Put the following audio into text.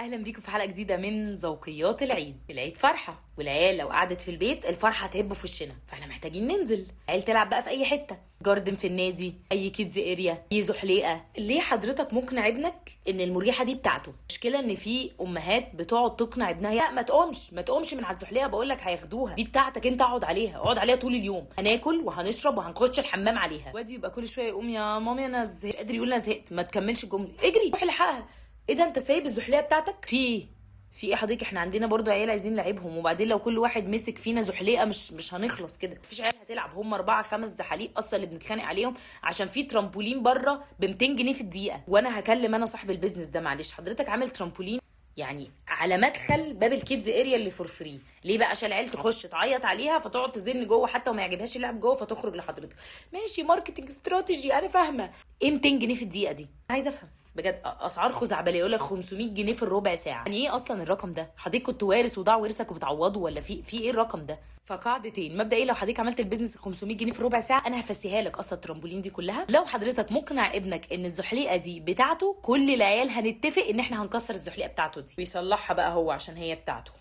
اهلا بيكم في حلقه جديده من ذوقيات العيد. العيد فرحه، والعيال لو قعدت في البيت الفرحه هتهب في وشنا، فاحنا محتاجين ننزل. عيال تلعب بقى في اي حته، جاردن في النادي، اي كيدز اريا، اي زحليقه. ليه حضرتك مقنع ابنك ان المريحه دي بتاعته؟ المشكله ان في امهات بتقعد تقنع ابنها لا ما تقومش من على الزحليقه، بقول لك هياخدوها، دي بتاعتك انت، اقعد عليها طول اليوم، هناكل وهنشرب وهنخش الحمام عليها. وادي يبقى كل شويه يقوم يا مامي انا زهقت، مش قادر يقول انا زهقت، ما تكملش الجمله، اجري روح الحقها. ايه ده انت سايب الزحليقه بتاعتك؟ في ايه حضرتك؟ احنا عندنا برضو عيال عايزين نلعبهم، وبعدين لو كل واحد مسك فينا زحليقه مش هنخلص كده. مفيش عيال هتلعب، هم 4 5 زحاليق اصلا اللي بنتخانق عليهم عشان في ترامبولين بره ب 200 جنيه في الدقيقه. وانا هكلم انا صاحب البيزنس ده، معلش حضرتك عامل ترامبولين يعني على مدخل باب الكيدز اريا اللي فور فري، ليه بقى؟ عشان العيال تخش تعيط عليها فتقعد تزن جوه حتى وما يعجبهاش اللعب جوه فتخرج لحضرتك. ماشي، ماركتنج استراتيجي، انا فاهمه. ايه 200 جنيه في الدقيقه دي؟ عايزه افهم بجد. اسعار خزعبليه، يقول لك 500 جنيه في الربع ساعه. يعني ايه اصلا الرقم ده؟ حضرتك كنت وارث وضاع ورثك وبتعوضه، ولا في ايه الرقم ده؟ فقاعدتين مبدئيا، لو حضرتك عملت البيزنس 500 جنيه في ربع ساعه انا هفسيها لك اصلا الترامبولين دي كلها. لو حضرتك مقنع ابنك ان الزحليقه دي بتاعته، كل العيال هنتفق ان احنا هنكسر الزحليقه بتاعته دي ويصلحها بقى هو عشان هي بتاعته.